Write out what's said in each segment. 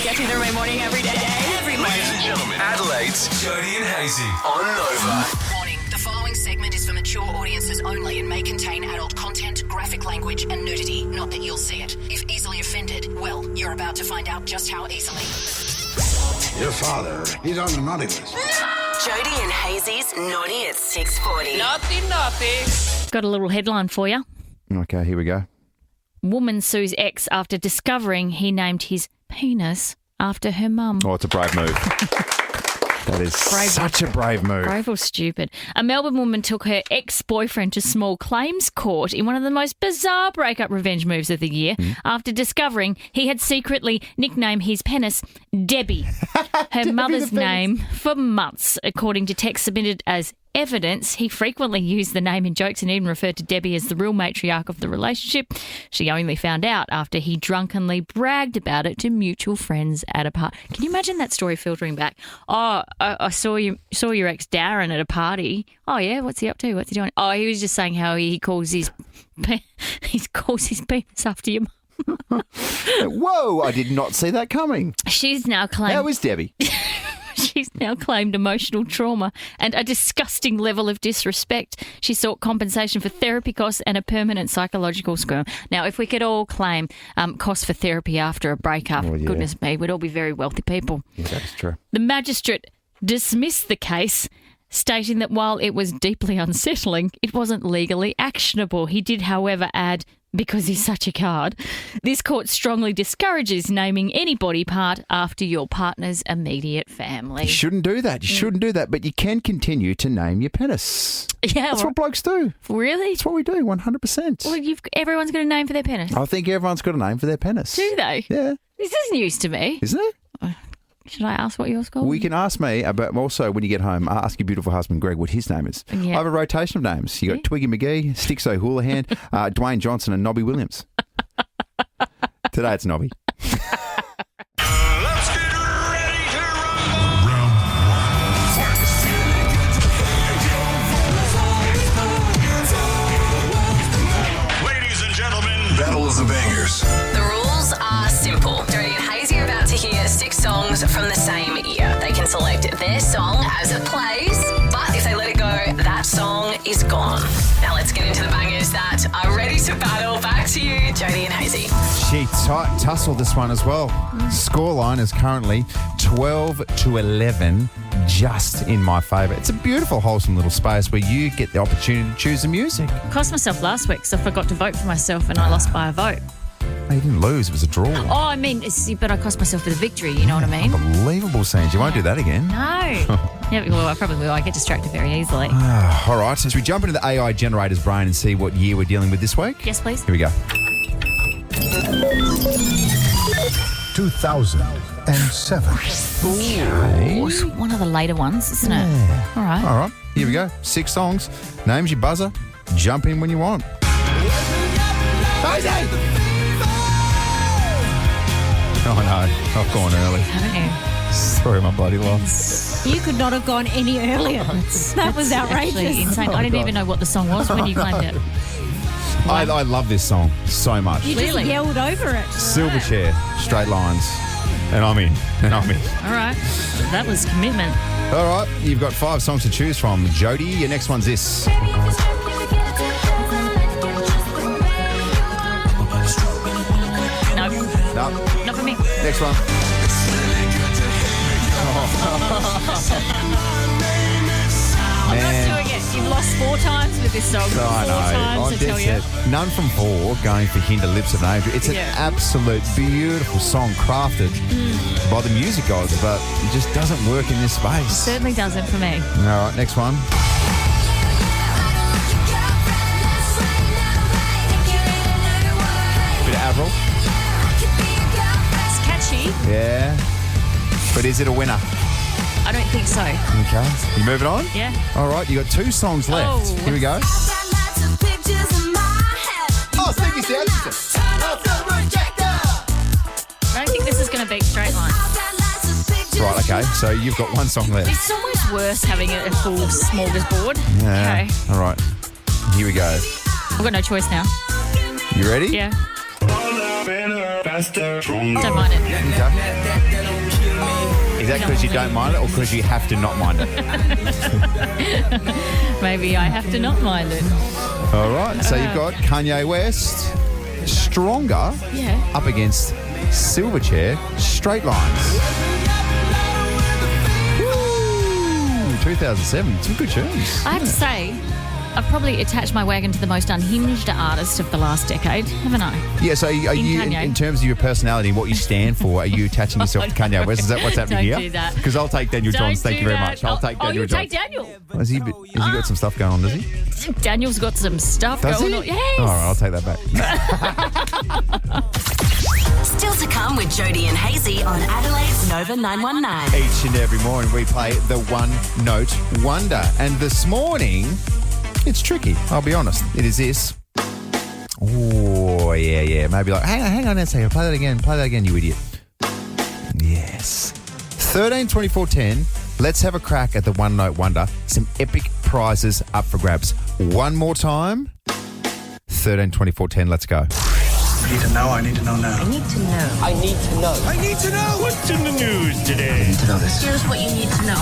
Get you through my morning every day. Every morning. Ladies and gentlemen, Adelaide's Jodie and Hayesy on Nova. Warning, the following segment is for mature audiences only and may contain adult content, graphic language and nudity. Not that you'll see it. If easily offended, well, you're about to find out just how easily. Your father, he's on the naughty list. Jodie and Hayes's Naughty at 6:40. Naughty. Got a little headline for you. Okay, here we go. Woman sues ex after discovering he named his penis after her mum. Oh, it's a brave move. That is such a brave move. Brave or stupid? A Melbourne woman took her ex-boyfriend to small claims court in one of the most bizarre breakup revenge moves of the year after discovering he had secretly nicknamed his penis Debbie, her mother's name, for months. According to text submitted as evidence, he frequently used the name in jokes and even referred to Debbie as the real matriarch of the relationship. She only found out after he drunkenly bragged about it to mutual friends at a party. Can you imagine that story filtering back? Oh, I saw your ex Darren at a party. Oh yeah, what's he up to? What's he doing? Oh, he was just saying how he calls his penis after your mum. Whoa, I did not see that coming. She's now claimed. How is Debbie? She's now claimed emotional trauma and a disgusting level of disrespect. She sought compensation for therapy costs and a permanent psychological score. Now, if we could all claim costs for therapy after a breakup, goodness me, we'd all be very wealthy people. Yeah, that's true. The magistrate dismissed the case, stating that while it was deeply unsettling, it wasn't legally actionable. He did, however, add, because he's such a card, this court strongly discourages naming any body part after your partner's immediate family. You shouldn't do that. You shouldn't do that, but you can continue to name your penis. Yeah, That's what blokes do. Really? That's what we do, 100%. Well, everyone's got a name for their penis. I think everyone's got a name for their penis. Do they? Yeah. This is news to me. Isn't it? Should I ask what yours called? We can ask me, but also when you get home, ask your beautiful husband, Greg, what his name is. Yeah. I have a rotation of names. You got Twiggy McGee, Sticks O'Houlihan, Dwayne Johnson and Nobby Williams. Today it's Nobby. Let's get ready to rumble. Round one. Ladies and gentlemen, Battle of the Bangers. The rules are simple. Jodie and Hayesy are about to hear 6 songs from the same year. They can select their song as it plays, but if they let it go, that song is gone. Now let's get into the bangers that are ready to battle. Back to you, Jodie and Hayesy. She tussled this one as well. Scoreline is currently 12-11, just in my favour. It's a beautiful, wholesome little space where you get the opportunity to choose the music. Cost myself last week, so I forgot to vote for myself and I lost by a vote. No, you didn't lose. It was a draw. Oh, I mean, but I cost myself with a victory, you know what I mean? Unbelievable scenes. You won't do that again. No. Yeah, well, I probably will. I get distracted very easily. All right. So, should we jump into the AI generator's brain and see what year we're dealing with this week? Yes, please. Here we go. 2007. Oh, it's one of the later ones, isn't it? All right. All right. Here we go. 6 songs. Name's your buzzer. Jump in when you want. Oh, no. I've gone early. Haven't you? Sorry, my bloody loss. You could not have gone any earlier. That was outrageous. Actually insane. I didn't even know what the song was when you claimed it. I love this song so much. You just Really? yelled over it. Silverchair, Straight Lines. And I'm in. All right. That was commitment. All right. You've got 5 songs to choose from. Jodie, your next one's this. No. No. Not for me. Next one. I'm Man. not doing it. You've lost 4 times with this song. I 4 know. times, I tell you. None from 4 going for Hinder Lips of an Angel. It's an absolute beautiful song crafted by the music gods, but it just doesn't work in this space. Certainly doesn't for me. All right, next one. Bit of Avril. It's catchy. Yeah. But is it a winner? I don't think so. Okay. You moving on? Yeah. All right, you got 2 songs left. Oh. Here we go. Oh, Stinky Sounds. I don't think this is going to beat Straight Line. Right, okay. So you've got 1 song left. It's almost worse having a full smorgasbord. Yeah. Okay. All right. Here we go. I've got no choice now. You ready? Yeah. faster, Don't mind it. Is that because you don't mind it or because you have to not mind it? Maybe I have to not mind it. All right, so you've got Kanye West, Stronger, up against Silverchair, Straight Lines. Woo, 2007, some good tunes. I have to say, I've probably attached my wagon to the most unhinged artist of the last decade, haven't I? Yeah, so are you Kanye. in terms of your personality and what you stand for, are you attaching yourself to Kanye West? Is that what's happening here? Don't do that. Because I'll take Daniel Johns, thank Don't you very do much. that. I'll take Daniel you Johns. take Daniel. Has he got some stuff going on, does he? Daniel's got some stuff Does going he? on. Yes. All right, I'll take that back. Still to come with Jodie and Hayesy on Adelaide's Nova 919. Each and every morning we play the One Note Wonder. And this morning, it's tricky, I'll be honest. It is this. Oh, yeah. Maybe like, hang on a second. Play that again, you idiot. Yes. 13, 24, 10. Let's have a crack at the One Note Wonder. Some epic prizes up for grabs. One more time. 13, 24, 10. Let's go. I need to know now. I need to know. What's in the news today? I need to know this. Here's what you need to know.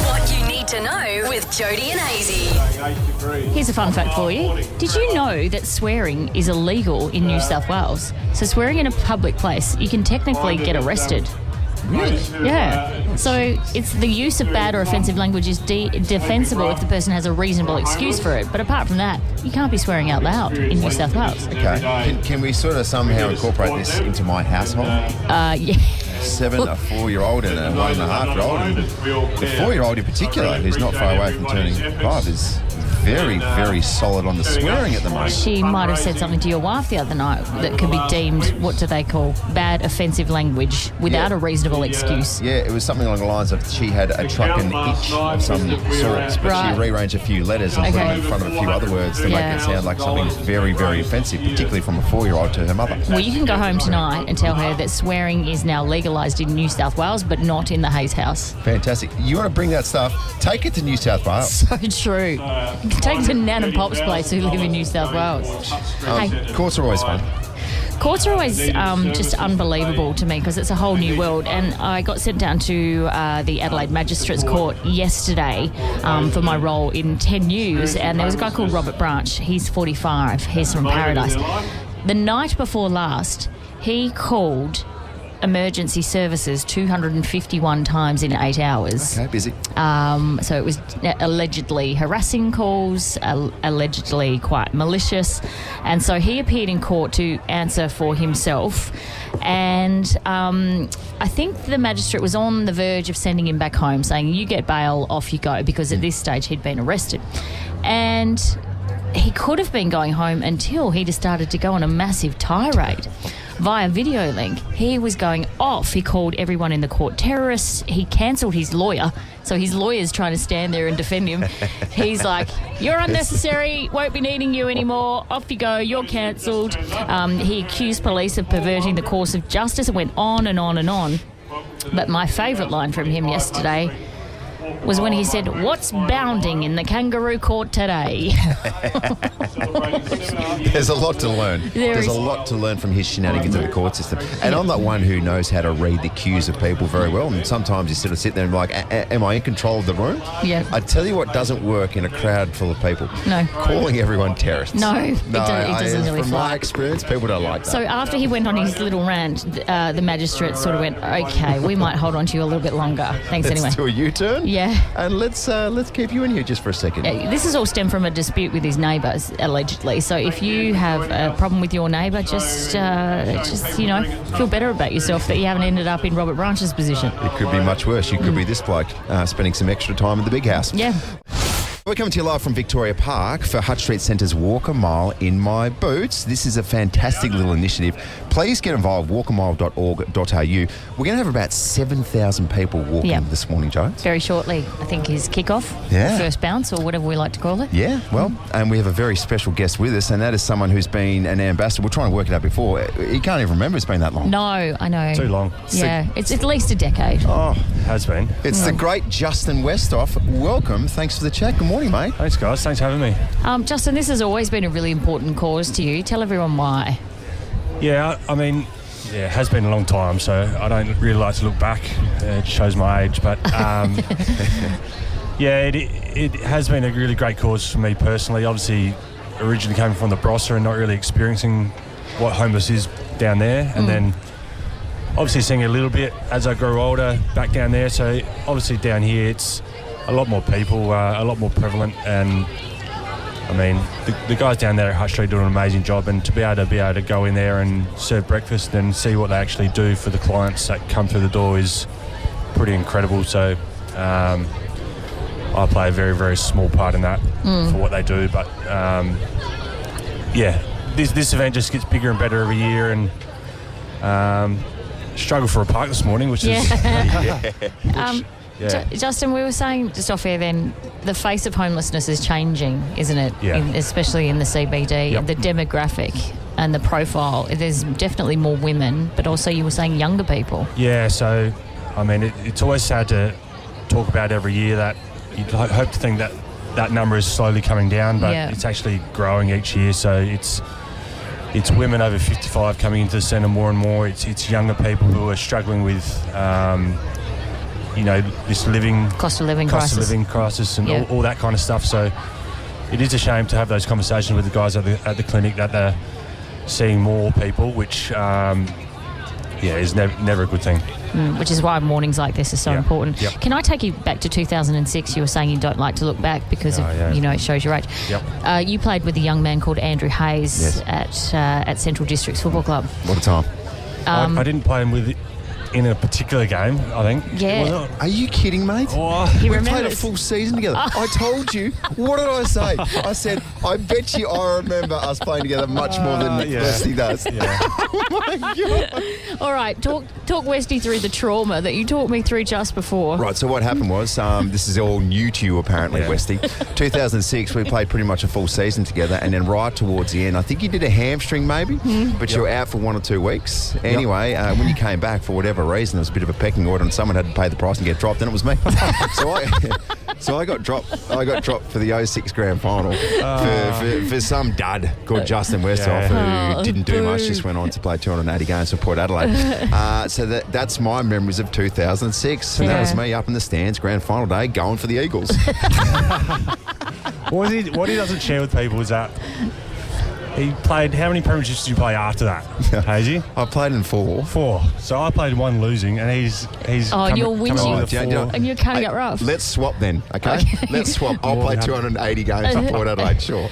What you need to know with Jodie and Hayesy. Here's a fun fact for you. Did you know that swearing is illegal in New South Wales? So swearing in a public place, you can technically get arrested. Really? Yeah. So it's the use of bad or offensive language is defensible if the person has a reasonable excuse for it. But apart from that, you can't be swearing out loud in New South Wales. Okay. Can we sort of somehow incorporate this into my household? Yeah. 7, a 4-year-old and a 1.5-year-old. And the 4-year-old in particular, who's not far away from turning 5, is very, very solid on the swearing at the moment. She might have said something to your wife the other night that could be deemed, what do they call, bad offensive language without a reasonable excuse. Yeah, it was something along the lines of she had a truck and itch of some sorts, but Right. she rearranged a few letters and put them in front of a few other words to make it sound like something very, very offensive, particularly from a 4-year-old to her mother. Well, you can go home tonight and tell her that swearing is now legalised in New South Wales, but not in the Hayes house. Fantastic. You want to bring that stuff, take it to New South Wales. So true. Take it to Nan and Pop's place who live in New South Wales. Hey, Courts are always fun. courts are always just unbelievable to me because it's a whole new world. And I got sent down to the Adelaide Magistrates Court yesterday for my role in 10 News, and there was a guy called Robert Branch. He's 45. He's from Paradise. The night before last, he called emergency services 251 times in 8 hours. Okay, busy. So it was allegedly harassing calls, allegedly quite malicious. And so he appeared in court to answer for himself. And I think the magistrate was on the verge of sending him back home, saying, you get bail, off you go, because at this stage he'd been arrested. And he could have been going home until he just started to go on a massive tirade. Via video link, he was going off. He called everyone in the court terrorists. He cancelled his lawyer, so his lawyer's trying to stand there and defend him. He's like, you're unnecessary, won't be needing you anymore, off you go, you're cancelled. He accused police of perverting the course of justice. It went on and on and on. But my favourite line from him yesterday was when he said, what's bounding in the kangaroo court today? There's a lot to learn. There's a lot to learn from his shenanigans in the court system. And I'm not one who knows how to read the cues of people very well. And sometimes you sort of sit there and be like, am I in control of the room? Yeah. I tell you what doesn't work in a crowd full of people. No. Calling everyone terrorists. No, it doesn't really From fly. my experience, people don't like that. So after he went on his little rant, the magistrate sort of went, okay, we might hold on to you a little bit longer. Thanks Let's anyway. do a U-turn. Yeah. And let's keep you in here just for a second. This has all stemmed from a dispute with his neighbours, allegedly. So if you have a problem with your neighbour, just feel better about yourself that you haven't ended up in Robert Branch's position. It could be much worse. You could be this bloke spending some extra time in the big house. Yeah. We're coming to you live from Victoria Park for Hutt Street Centre's Walk a Mile in My Boots. This is a fantastic little initiative. Please get involved, walkamile.org.au. We're going to have about 7,000 people walking this morning, Joe. Very shortly, I think, is kick-off, first bounce, or whatever we like to call it. Yeah, well, and we have a very special guest with us, and that is someone who's been an ambassador. We're trying to work it out before. You can't even remember it's been that long. No, I know. Too long. Yeah, it's at least a decade. Oh, Has been. it's the great Justin Westhoff. Welcome. Thanks for the chat. Good morning, mate. Thanks, guys. Thanks for having me. Justin, this has always been a really important cause to you. Tell everyone why. Yeah, I mean, it has been a long time, so I don't really like to look back. It shows my age, but yeah, it has been a really great cause for me personally. Obviously, originally coming from the Barossa and not really experiencing what homeless is down there, and then obviously seeing a little bit as I grew older back down there. So obviously down here it's a lot more people, a lot more prevalent, and I mean the guys down there at Hutt Street do an amazing job, and to be able to go in there and serve breakfast and see what they actually do for the clients that come through the door is pretty incredible. So I play a very, very small part in that for what they do, but yeah, this event just gets bigger and better every year, and struggle for a park this morning, which is Justin, we were saying just off air then, the face of homelessness is changing, isn't it? Yeah. Especially in the CBD, Yep. the demographic and the profile. There's definitely more women, but also you were saying younger people. Yeah, so I mean it's always sad to talk about every year that you'd hope to think that number is slowly coming down, but it's actually growing each year. So it's women over 55 coming into the centre more and more. It's younger people who are struggling with this cost of living crisis and all that kind of stuff. So it is a shame to have those conversations with the guys at the clinic that they're seeing more people, which is never a good thing. Which is why mornings like this are so important. Yep. Can I take you back to 2006? You were saying you don't like to look back because it shows your age. Yep. You played with a young man called Andrew Hayes at Central Districts Football Club. What a time. I didn't play him in a particular game, I think. Yeah. Are you kidding, mate? He we remembers. played a full season together. I told you. What did I say? I said, I bet you I remember us playing together much more than Westy does. Yeah. Oh, my God. All right, talk Westy through the trauma that you talked me through just before. Right, so what happened was, this is all new to you apparently, Westy. 2006, we played pretty much a full season together, and then right towards the end, I think you did a hamstring maybe, but you were out for 1 or 2 weeks. Anyway, when you came back, for whatever reason, there was a bit of a pecking order and someone had to pay the price and get dropped, and it was me. So I got dropped for the 06 grand final for some dud called Justin Westhoff who didn't do much, just went on to play 280 games for Port Adelaide. So that's my memories of 2006, and that was me up in the stands, grand final day, going for the Eagles. What he doesn't share with people is that he played. How many premierships did you play after that, Hayesy? I played in 4. 4. So I played 1 losing, and he's you're winning. coming with 4. And you're cutting it rough. Let's swap then, okay? Let's swap. I'll play 280 games for Port Adelaide, sure.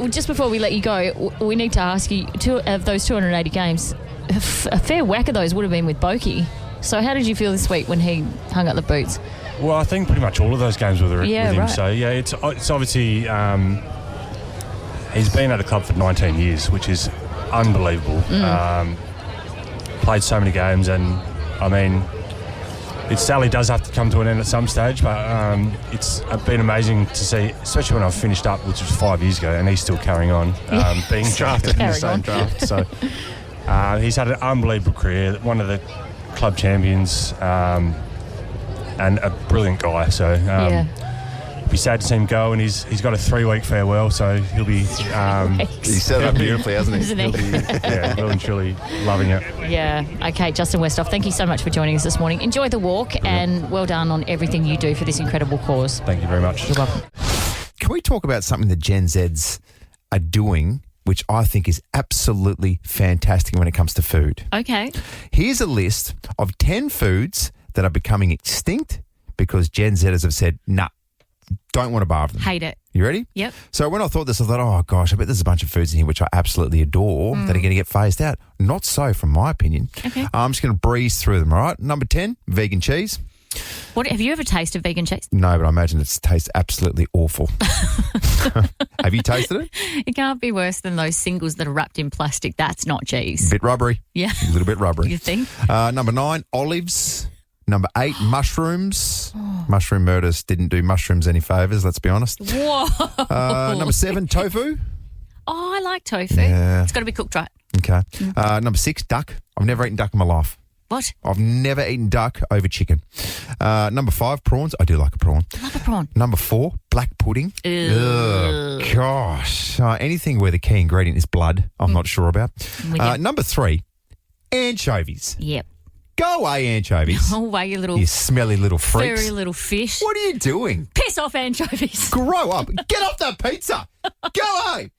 Just before we let you go, we need to ask you, of those 280 games, a fair whack of those would have been with Boki. So how did you feel this week when he hung up the boots? Well, I think pretty much all of those games were with him. Right. So it's obviously he's been at the club for 19 years, which is unbelievable. Played so many games, and I mean, it sadly does have to come to an end at some stage, but it's been amazing to see, especially when I finished up, which was 5 years ago, and he's still carrying on, being drafted in the same draft. So he's had an unbelievable career, one of the club champions, and a brilliant guy. So it'd be sad to see him go, and he's got a 3-week farewell, so he'll be He set it up beautifully, hasn't he? Isn't he? well and truly loving it. Yeah. Okay, Justin Westhoff, thank you so much for joining us this morning. Enjoy the walk, and well done on everything you do for this incredible cause. Thank you very much. You're welcome. Can we talk about something that Gen Zs are doing, which I think is absolutely fantastic when it comes to food? Okay. Here's a list of 10 foods that are becoming extinct because Gen Zers have said, nah, don't want to bar them. Hate it. You ready? Yep. So when I thought this, I thought, oh gosh, I bet there's a bunch of foods in here which I absolutely adore that are going to get phased out. Not so, from my opinion. Okay. I'm just going to breeze through them, all right? Number 10, vegan cheese. What have you ever tasted vegan cheese? No, but I imagine it tastes absolutely awful. Have you tasted it? It can't be worse than those singles that are wrapped in plastic. That's not cheese. Bit rubbery. Yeah. A little bit rubbery. You think? Number 9, olives. Number 8, mushrooms. Mushroom murders didn't do mushrooms any favours, let's be honest. Whoa. Number 7, tofu. Oh, I like tofu. Yeah. It's got to be cooked right. Okay. Number 6, duck. I've never eaten duck in my life. What? I've never eaten duck over chicken. Number 5, prawns. I do like a prawn. I love a prawn. Number 4, black pudding. Ugh, gosh. Anything where the key ingredient is blood, I'm not sure about. Number 3, anchovies. Yep. Go away, anchovies. Go away, You smelly little freaks. furry little fish. What are you doing? Piss off, anchovies. Grow up. Get off that pizza. Go away.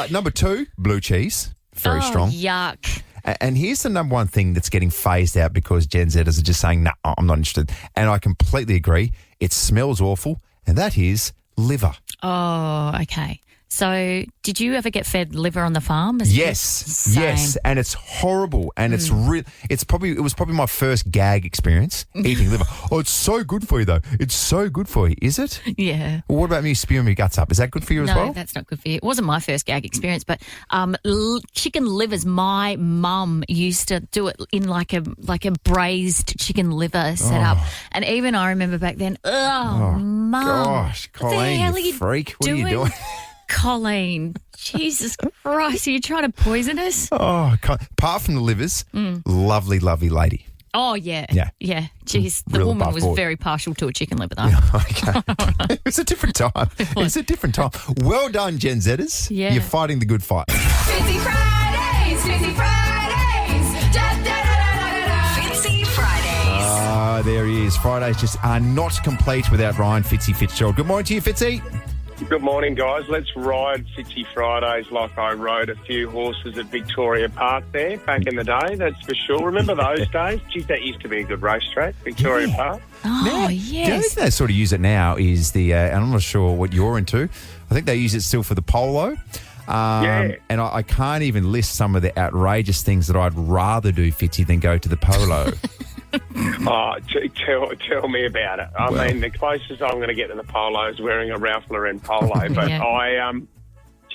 Number 2, blue cheese. Very strong. Yuck. And here's the number one thing that's getting phased out because Gen Zers are just saying, no, I'm not interested. And I completely agree. It smells awful, and that is liver. Oh, okay. So, did you ever get fed liver on the farm? Yes, Same. yes, and it's horrible, and it was probably my first gag experience eating liver. Oh, it's so good for you though. It's so good for you, is it? Yeah. Well, what about me spewing my guts up? Is that good for you as well? No, that's not good for you. It wasn't my first gag experience, but chicken livers. My mum used to do it in like a braised chicken liver setup, and even I remember back then. Mum, Gosh, what the Colleen, hell are you you freak! What are you doing? Colleen, Jesus Christ, are you trying to poison us? Oh, apart from the livers, lovely, lovely lady. Oh, yeah. Yeah. Yeah. Jeez, the Real woman above was board. very partial to a chicken liver, though. Okay. It's a different time. It's a different time. Well done, Gen Zers. Yeah. You're fighting the good fight. Fitzy Fridays, Fitzy Fridays. Da, da, da, da, da, da. Fitzy Fridays. There he is. Fridays just are not complete without Ryan Fitzy Fitzgerald. Good morning to you, Fitzy. Good morning, guys. Let's ride Fitzy Fridays like I rode a few horses at Victoria Park there back in the day, that's for sure. Remember those days? Geez, that used to be a good racetrack, Victoria Park. Oh, The only yes. thing they sort of use it now is and I'm not sure what you're into. I think they use it still for the polo. And I can't even list some of the outrageous things that I'd rather do, Fitzy, than go to the polo. Tell me about it. I mean, the closest I'm going to get to the polo is wearing a Ralph Lauren polo. But Yeah. do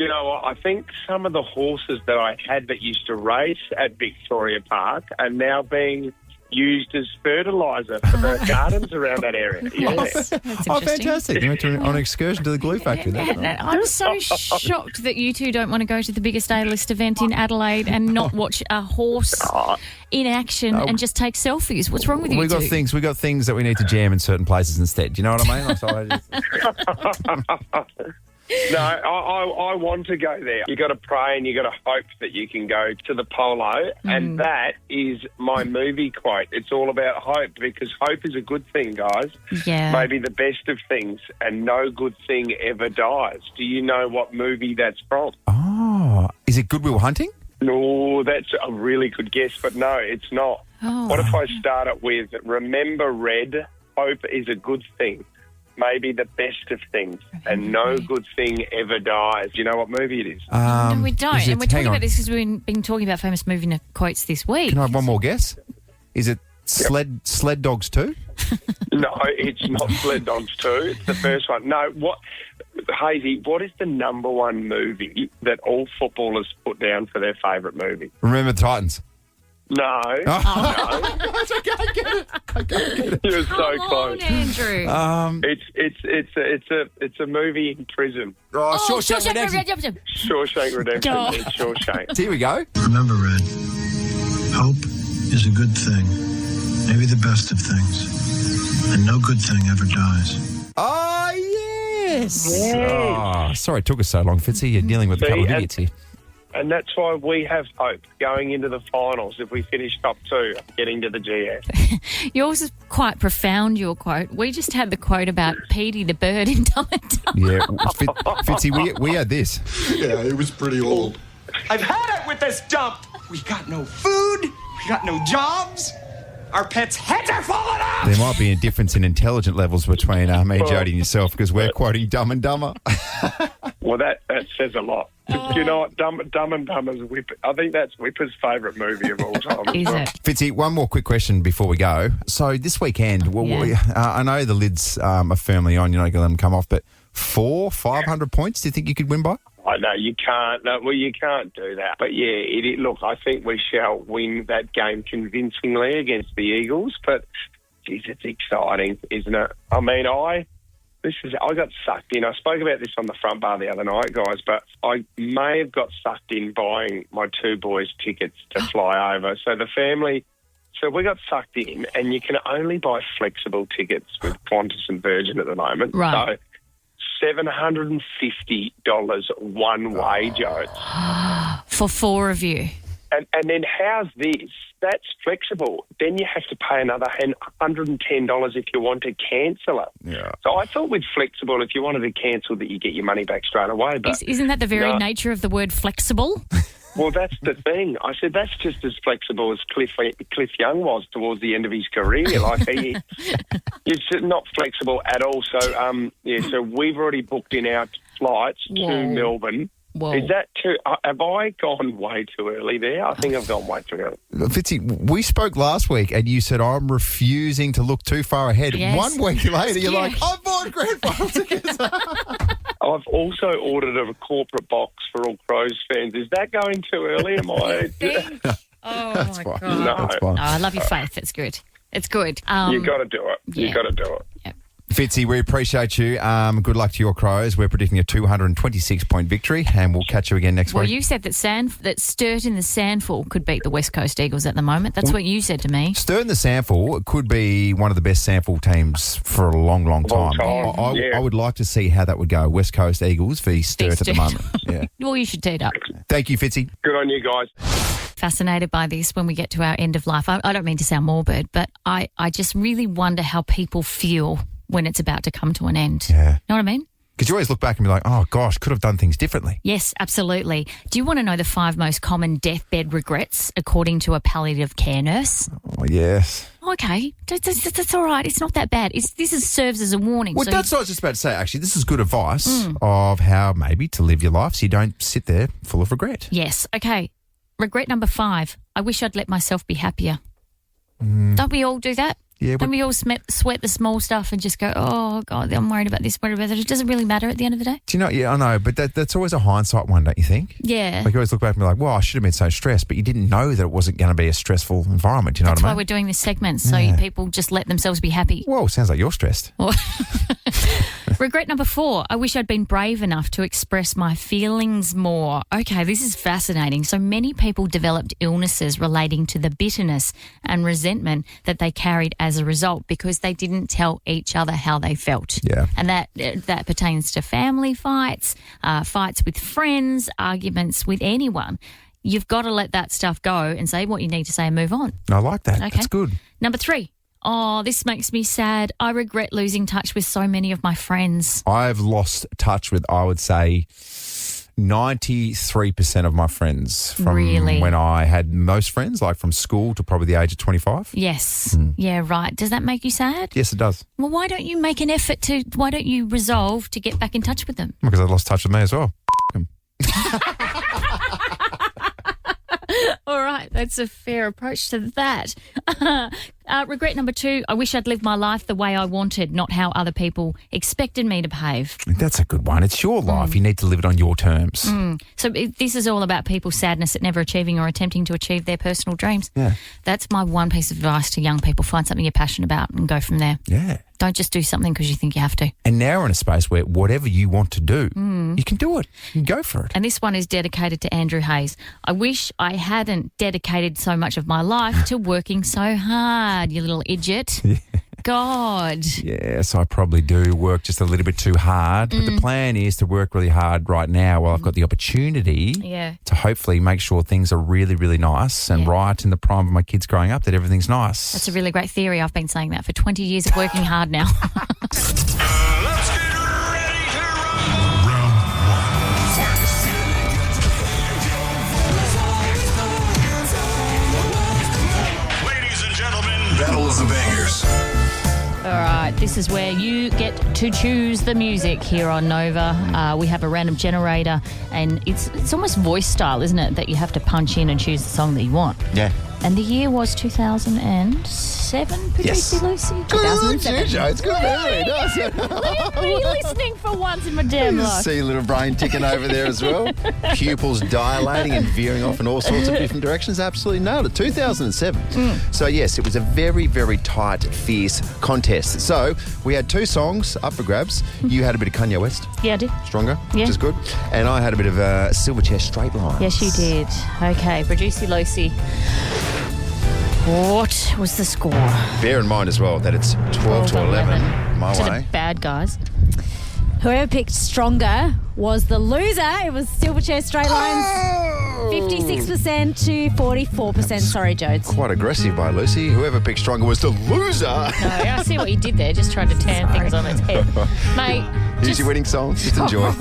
you know what? I think some of the horses that I had that used to race at Victoria Park are now being used as fertiliser for the gardens around that area. Yeah. That's Oh, interesting. fantastic. You went on an excursion to the glue factory. That's right. I'm so shocked that you two don't want to go to the biggest A-list event in Adelaide and not watch a horse in action and just take selfies. What's wrong with you We got two? things. We got things that we need to jam in certain places instead. Do you know what I mean? So I just- No, I want to go there. You got to pray and you got to hope that you can go to the polo, and that is my movie quote. It's all about hope, because hope is a good thing, guys. Yeah. Maybe the best of things, and no good thing ever dies. Do you know what movie that's from? Oh, is it Good Will Hunting? No, that's a really good guess, but no, it's not. Oh. What if I start it with, remember, Red, hope is a good thing. Maybe the best of things, and no good thing ever dies. Do you know what movie it is? No, we don't. is it- And we're talking hang on. about this because we've been talking about famous movie quotes this week. Can I have one more guess? Is it Sled Dogs 2? No, it's not Sled Dogs 2. It's the first one. No, Hayesy, what is the number one movie that all footballers put down for their favourite movie? Remember the Titans? No. I can't get it. You're so Come close. on, Andrew. It's a movie in prison. Oh, Shawshank Redemption. Shawshank Redemption. Oh. It's Shawshank. Here we go. Remember, Red, hope is a good thing, maybe the best of things, and no good thing ever dies. Oh, yes. Oh, sorry it took us so long, Fitzy. You're dealing with a couple of See, idiots here. And that's why we have hope going into the finals if we finish top 2, getting to the GS. Yours is quite profound, your quote. We just had the quote about Petey the bird in Dumb and Dumber. Yeah, Fitzy, we had this. Yeah, it was pretty old. I've had it with this dump. We got no food. We got no jobs. Our pets' heads are falling off. There might be a difference in intelligent levels between me, Jodie, and yourself, because we're quoting Dumb and Dumber. Well, that says a lot. Do you know what? Dumb and Dumber's Whip. I think that's Whipper's favourite movie of all time. Is it? Fitzy, one more quick question before we go. So this weekend, I know the lids are firmly on. You're not going to let them come off, but 500 points, do you think you could win by? I know you can't. No, well, you can't do that. But yeah, look, I think we shall win that game convincingly against the Eagles. But geez, it's exciting, isn't it? I mean, I got sucked in. I spoke about this on the front bar the other night, guys. But I may have got sucked in buying my two boys tickets to fly over. So the family So we got sucked in, and you can only buy flexible tickets with Qantas and Virgin at the moment. Right. So $750 one way, Joe. For 4 of you. And then how's this? That's flexible. Then you have to pay another $110 if you want to cancel it. Yeah. So I thought with flexible, if you wanted to cancel, that you get your money back straight away. But Isn't that the very nature of the word flexible? Well, that's the thing. I said that's just as flexible as Cliff Young was towards the end of his career. Like it's not flexible at all. So so we've already booked in our flights to Melbourne. Whoa. Is that too? Have I gone way too early there? I think I've gone way too early. Fitzy, we spoke last week and you said, I'm refusing to look too far ahead. Yes. 1 week later, you're like, I've bought grand final tickets. I've also ordered a corporate box for all Crows fans. Is that going too early? Am I? Oh, That's my fine. God. No. That's fine. Oh, I love your faith. It's good. It's good. You got to do it. yeah. You got to do it. Yep. Fitzy, we appreciate you. Good luck to your Crows. We're predicting a 226-point victory, and we'll catch you again next Well, week. you said that Sturt in the Sandful could beat the West Coast Eagles at the moment. That's what you said to me. Sturt the Sandful could be one of the best Sandful teams for a long, long time. I would like to see how that would go. West Coast Eagles v Sturt at the moment. Yeah. Well, you should tee it up. Thank you, Fitzy. Good on you guys. Fascinated by this when we get to our end of life. I don't mean to sound morbid, but I just really wonder how people feel when it's about to come to an end. Yeah. Know what I mean? Because you always look back and be like, oh, gosh, could have done things differently. Yes, absolutely. Do you want to know the 5 most common deathbed regrets according to a palliative care nurse? Oh, yes. Okay, that's all right. It's not that bad. This serves as a warning. Well, so that's what I was just about to say, actually. This is good advice of how maybe to live your life so you don't sit there full of regret. Yes, okay. Regret number 5. I wish I'd let myself be happier. Don't we all do that? Yeah, Don't we all sweat the small stuff and just go, oh, God, I'm worried about this, worried about that. It doesn't really matter at the end of the day. Do you know, yeah, I know, but that's always a hindsight one, don't you think? Yeah. Like you always look back and be like, well, I should have been so stressed, but you didn't know that it wasn't going to be a stressful environment. Do you know That's what I why mean? we're doing this segment, so Yeah. people just let themselves be happy. Well, sounds like you're stressed. Regret number 4. I wish I'd been brave enough to express my feelings more. Okay, this is fascinating. So many people developed illnesses relating to the bitterness and resentment that they carried as a result because they didn't tell each other how they felt. Yeah. And that pertains to family fights, fights with friends, arguments with anyone. You've got to let that stuff go and say what you need to say and move on. I like that. Okay. That's good. Number 3. Oh, this makes me sad. I regret losing touch with so many of my friends. I've lost touch with, I would say, 93% of my friends from Really? when I had most friends, like from school to probably the age of 25. Yes. Yeah, right. Does that make you sad? Yes, it does. Well, why don't you make an effort why don't you resolve to get back in touch with them? Because I lost touch with me as well. All right, that's a fair approach to that. Regret number 2, I wish I'd lived my life the way I wanted, not how other people expected me to behave. That's a good one. It's your life. You need to live it on your terms. So this is all about people's sadness at never achieving or attempting to achieve their personal dreams. Yeah. That's my one piece of advice to young people. Find something you're passionate about and go from there. Yeah. Don't just do something because you think you have to. And now we're in a space where whatever you want to do, you can do it. You can go for it. And this one is dedicated to Andrew Hayes. I wish I hadn't dedicated so much of my life to working so hard, you little idiot. God. Yes, I probably do work just a little bit too hard. But the plan is to work really hard right now while I've got the opportunity to hopefully make sure things are really, really nice and right in the prime of my kids growing up, that everything's nice. That's a really great theory. I've been saying that for 20 years of working hard now. Let's get ready to rumble. Round 1. Ladies and gentlemen, Battle of the Bangers. All right, this is where you get to choose the music here on Nova. We have a random generator, and it's almost voice style, isn't it, that you have to punch in and choose the song that you want. Yeah. And the year was 2007, Producer Lucy? 2007. It's good memory. Nice. Look at me listening for once in my damn life. See a little brain ticking over there as well. Pupils dilating and veering off in all sorts of different directions. Absolutely nailed it. 2007. So, yes, it was a very, very tight, fierce contest. So, we had 2 songs up for grabs. You had a bit of Kanye West. Yeah, I did. Stronger, Yeah. which is good. And I had a bit of Silverchair Straight Line. Yes, you did. Okay, Producer Lucy. What was the score? Bear in mind as well that it's 12 to 11 my to way. the bad guys. Whoever picked stronger was the loser. It was Silverchair Straight Lines. 56% to 44%. Sorry, Jodes. Quite aggressive by Lucy. Whoever picked stronger was the loser. No, I see what you did there. Just tried to turn things on its head. Mate, Here's your winning song. Just enjoy.